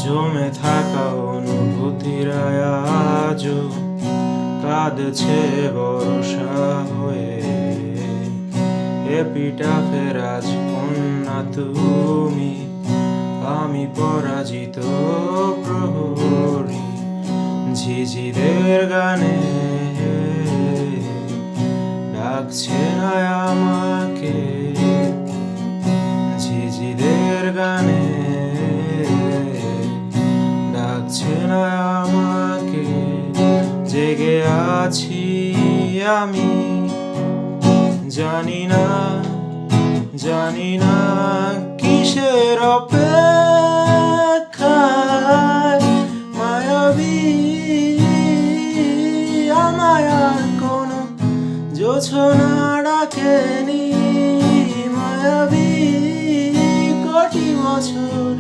জমে থাকা অনুভূতিরা আজও কাঁদছে বর্ষা হয়ে। এপিটাফের রাজকন্যা তুমি, আমি পরাজিত প্রহরী। ঝিঝিদের গানে ডাকছে না আমাকে, ঝিঝিদের গানে ডাকছে না আমাকে। জেগে আছি আমি, জানি না কিসের অপেক্ষায়। মায়াবী আমায় আর কোনো জোছনা ডাকেনি। মায়াবী কোটি বছর